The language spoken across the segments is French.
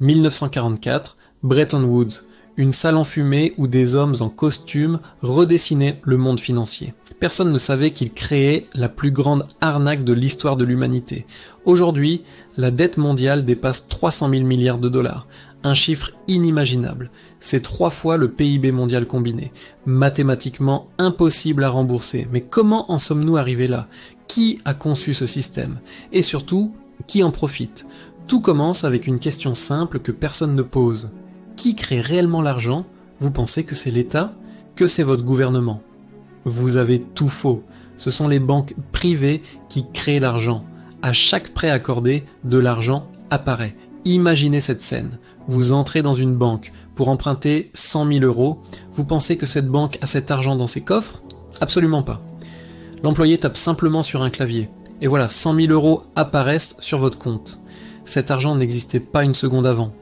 1944, Bretton Woods, une salle enfumée où des hommes en costume redessinaient le monde financier. Personne ne savait qu'ils créaient la plus grande arnaque de l'histoire de l'humanité. Aujourd'hui, la dette mondiale dépasse 300 000 milliards de dollars, un chiffre inimaginable. C'est 3 fois le PIB mondial combiné. Mathématiquement impossible à rembourser. Mais comment en sommes-nous arrivés là? Qui a conçu ce système? Et surtout, qui en profite? Tout commence avec une question simple que personne ne pose. Qui crée réellement l'argent? Vous pensez que c'est l'État? Que c'est votre gouvernement? Vous avez tout faux. Ce sont les banques privées qui créent l'argent. À chaque prêt accordé, de l'argent apparaît. Imaginez cette scène. Vous entrez dans une banque pour emprunter 100 000 euros. Vous pensez que cette banque a cet argent dans ses coffres? Absolument pas. L'employé tape simplement sur un clavier. Et voilà, 100 000 euros apparaissent sur votre compte. Cet argent n'existait pas une seconde avant.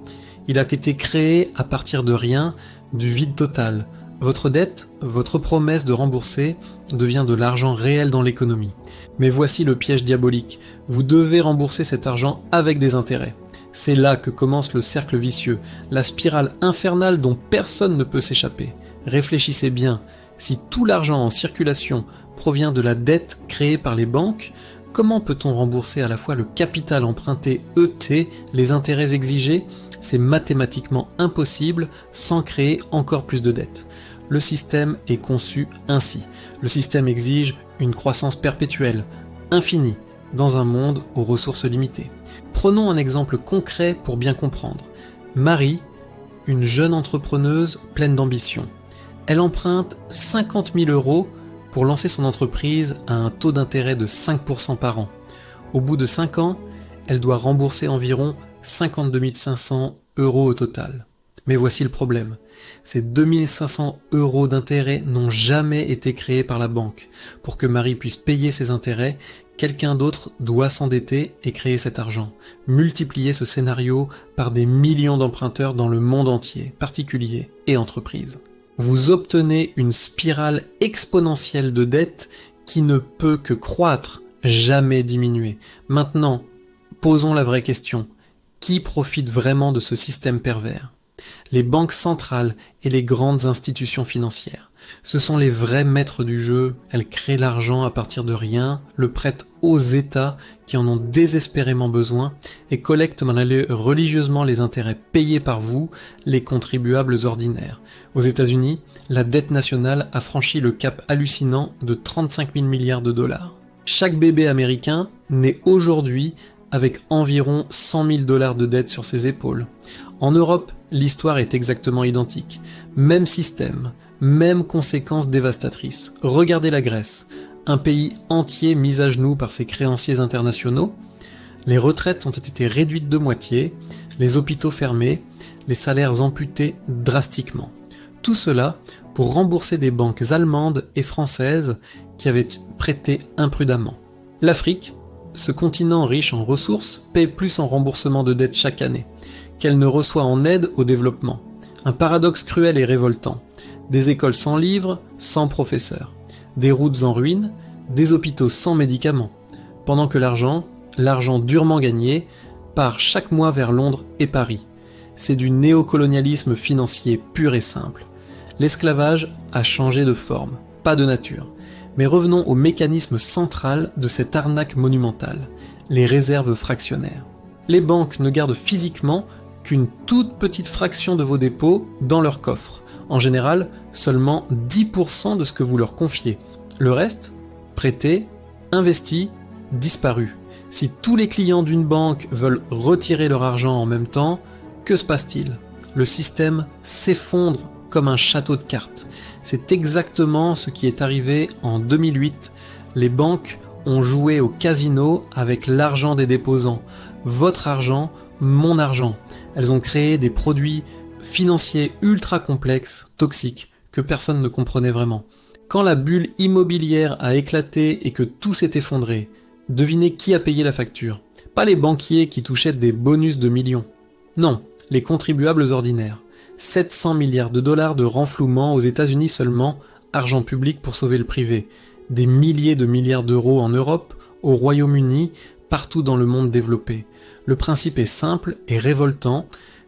Il a été créé à partir de rien, du vide total. Votre dette, votre promesse de rembourser, devient de l'argent réel dans l'économie. Mais voici le piège diabolique. Vous devez rembourser cet argent avec des intérêts. C'est là que commence le cercle vicieux, la spirale infernale dont personne ne peut s'échapper. Réfléchissez bien, si tout l'argent en circulation provient de la dette créée par les banques, comment peut-on rembourser à la fois le capital emprunté ET, les intérêts exigés? C'est mathématiquement impossible sans créer encore plus de dettes. Le système est conçu ainsi. Le système exige une croissance perpétuelle, infinie, dans un monde aux ressources limitées. Prenons un exemple concret pour bien comprendre. Marie, une jeune entrepreneuse pleine d'ambition. Elle emprunte 50 000 euros pour lancer son entreprise à un taux d'intérêt de 5% par an. Au bout de 5 ans, elle doit rembourser environ 52 500 euros au total. Mais voici le problème. Ces 2 500 euros d'intérêt n'ont jamais été créés par la banque. Pour que Marie puisse payer ses intérêts, quelqu'un d'autre doit s'endetter et créer cet argent. Multiplier ce scénario par des millions d'emprunteurs dans le monde entier, particuliers et entreprises. Vous obtenez une spirale exponentielle de dettes qui ne peut que croître, jamais diminuer. Maintenant, posons la vraie question. Qui profite vraiment de ce système pervers? Les banques centrales et les grandes institutions financières. Ce sont les vrais maîtres du jeu, elles créent l'argent à partir de rien, le prêtent aux États qui en ont désespérément besoin et collectent religieusement les intérêts payés par vous, les contribuables ordinaires. Aux États-Unis, la dette nationale a franchi le cap hallucinant de 35 000 milliards de dollars. Chaque bébé américain naît aujourd'hui avec environ 100 000 dollars de dette sur ses épaules. En Europe, l'histoire est exactement identique. Même système, même conséquences dévastatrices. Regardez la Grèce, un pays entier mis à genoux par ses créanciers internationaux. Les retraites ont été réduites de moitié, les hôpitaux fermés, les salaires amputés drastiquement. Tout cela pour rembourser des banques allemandes et françaises qui avaient prêté imprudemment. L'Afrique, ce continent riche en ressources, paie plus en remboursement de dettes chaque année qu'elle ne reçoit en aide au développement. Un paradoxe cruel et révoltant. Des écoles sans livres, sans professeurs. Des routes en ruine, des hôpitaux sans médicaments. Pendant que l'argent durement gagné, part chaque mois vers Londres et Paris. C'est du néocolonialisme financier pur et simple. L'esclavage a changé de forme, pas de nature. Mais revenons au mécanisme central de cette arnaque monumentale, les réserves fractionnaires. Les banques ne gardent physiquement qu'une toute petite fraction de vos dépôts dans leur coffre. En général, seulement 10% de ce que vous leur confiez. Le reste, prêté, investi, disparu. Si tous les clients d'une banque veulent retirer leur argent en même temps, que se passe-t-il? Le système s'effondre comme un château de cartes. C'est exactement ce qui est arrivé en 2008. Les banques ont joué au casino avec l'argent des déposants. Votre argent, mon argent. Elles ont créé des produits financiers ultra complexes, toxiques, que personne ne comprenait vraiment. Quand la bulle immobilière a éclaté et que tout s'est effondré, devinez qui a payé la facture? Pas les banquiers qui touchaient des bonus de millions. Non, les contribuables ordinaires. 700 milliards de dollars de renflouement aux États-Unis seulement, argent public pour sauver le privé. Des milliers de milliards d'euros en Europe, au Royaume-Uni, partout dans le monde développé. Le principe est simple et révoltant.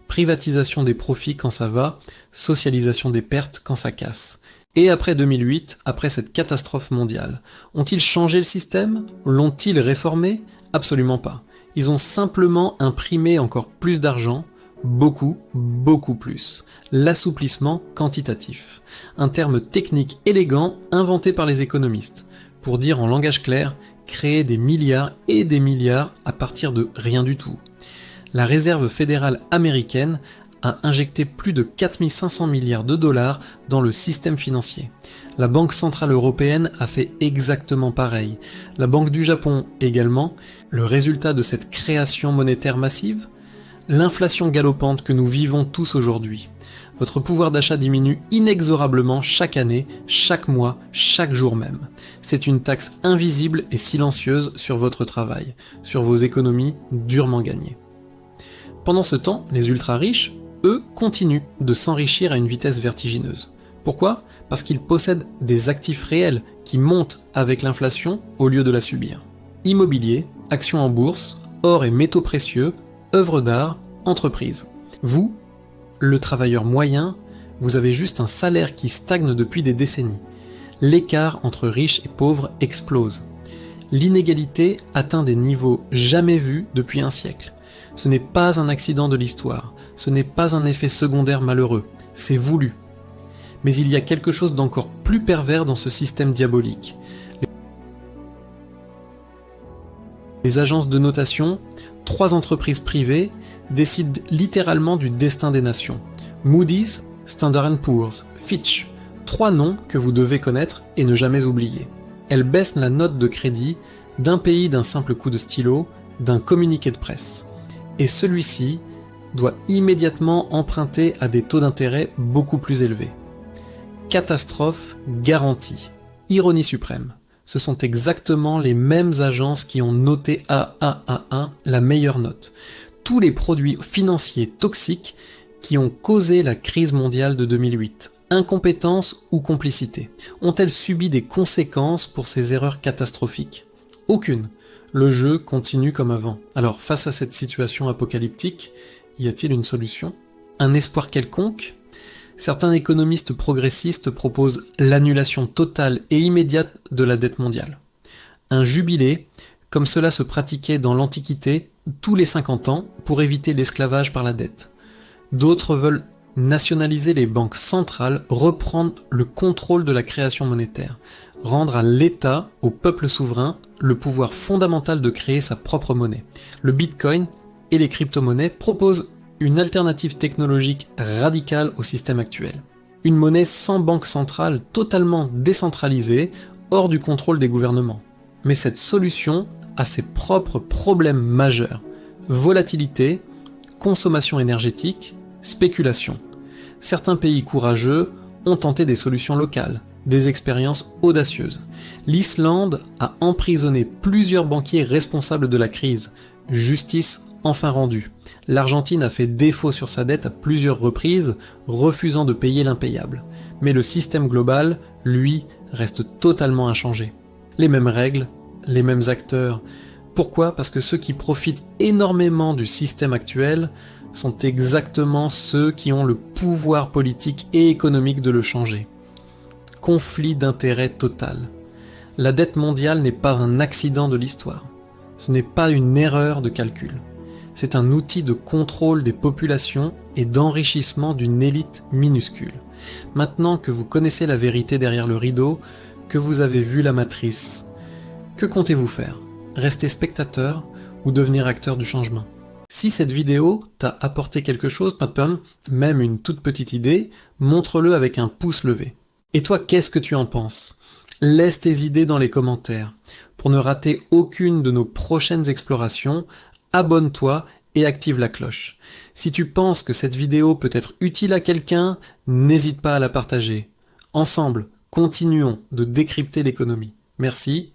Privatisation des profits quand ça va, socialisation des pertes quand ça casse. Et après 2008, après cette catastrophe mondiale, ont-ils changé le système? L'ont-ils réformé? Absolument pas. Ils ont simplement imprimé encore plus d'argent, beaucoup, beaucoup plus. L'assouplissement quantitatif. Un terme technique élégant inventé par les économistes. Pour dire en langage clair, créer des milliards et des milliards à partir de rien du tout. La Réserve fédérale américaine a injecté plus de 4500 milliards de dollars dans le système financier. La Banque centrale européenne a fait exactement pareil. La Banque du Japon également. Le résultat de cette création monétaire massive? L'inflation galopante que nous vivons tous aujourd'hui. Votre pouvoir d'achat diminue inexorablement chaque année, chaque mois, chaque jour même. C'est une taxe invisible et silencieuse sur votre travail, sur vos économies durement gagnées. Pendant ce temps, les ultra-riches, eux, continuent de s'enrichir à une vitesse vertigineuse. Pourquoi? Parce qu'ils possèdent des actifs réels qui montent avec l'inflation au lieu de la subir. Immobilier, actions en bourse, or et métaux précieux, œuvres d'art, entreprises. Vous, le travailleur moyen, vous avez juste un salaire qui stagne depuis des décennies. L'écart entre riches et pauvres explose. L'inégalité atteint des niveaux jamais vus depuis un siècle. Ce n'est pas un accident de l'histoire, ce n'est pas un effet secondaire malheureux, c'est voulu. Mais il y a quelque chose d'encore plus pervers dans ce système diabolique. Les agences de notation, 3 entreprises privées, décident littéralement du destin des nations. Moody's, Standard & Poor's, Fitch, 3 noms que vous devez connaître et ne jamais oublier. Elles baissent la note de crédit d'un pays d'un simple coup de stylo, d'un communiqué de presse. Et celui-ci doit immédiatement emprunter à des taux d'intérêt beaucoup plus élevés. Catastrophe garantie. Ironie suprême. Ce sont exactement les mêmes agences qui ont noté AAA1 la meilleure note. Tous les produits financiers toxiques qui ont causé la crise mondiale de 2008. Incompétence ou complicité. Ont-elles subi des conséquences pour ces erreurs catastrophiques? Aucune. Le jeu continue comme avant. Alors, face à cette situation apocalyptique, y a-t-il une solution? Un espoir quelconque? Certains économistes progressistes proposent l'annulation totale et immédiate de la dette mondiale. Un jubilé, comme cela se pratiquait dans l'Antiquité tous les 50 ans pour éviter l'esclavage par la dette. D'autres veulent nationaliser les banques centrales, reprendre le contrôle de la création monétaire, rendre à l'État, au peuple souverain, le pouvoir fondamental de créer sa propre monnaie. Le Bitcoin et les crypto-monnaies proposent une alternative technologique radicale au système actuel. Une monnaie sans banque centrale, totalement décentralisée, hors du contrôle des gouvernements. Mais cette solution a ses propres problèmes majeurs. Volatilité, consommation énergétique, spéculation. Certains pays courageux ont tenté des solutions locales, des expériences audacieuses. L'Islande a emprisonné plusieurs banquiers responsables de la crise. Justice enfin rendue. L'Argentine a fait défaut sur sa dette à plusieurs reprises, refusant de payer l'impayable. Mais le système global, lui, reste totalement inchangé. Les mêmes règles, les mêmes acteurs. Pourquoi? Parce que ceux qui profitent énormément du système actuel sont exactement ceux qui ont le pouvoir politique et économique de le changer. Conflit d'intérêts total. La dette mondiale n'est pas un accident de l'histoire. Ce n'est pas une erreur de calcul. C'est un outil de contrôle des populations et d'enrichissement d'une élite minuscule. Maintenant que vous connaissez la vérité derrière le rideau, que vous avez vu la matrice, que comptez-vous faire? Rester spectateur ou devenir acteur du changement? Si cette vidéo t'a apporté quelque chose, même une toute petite idée, montre-le avec un pouce levé. Et toi, qu'est-ce que tu en penses? Laisse tes idées dans les commentaires. Pour ne rater aucune de nos prochaines explorations, abonne-toi et active la cloche. Si tu penses que cette vidéo peut être utile à quelqu'un, n'hésite pas à la partager. Ensemble, continuons de décrypter l'économie. Merci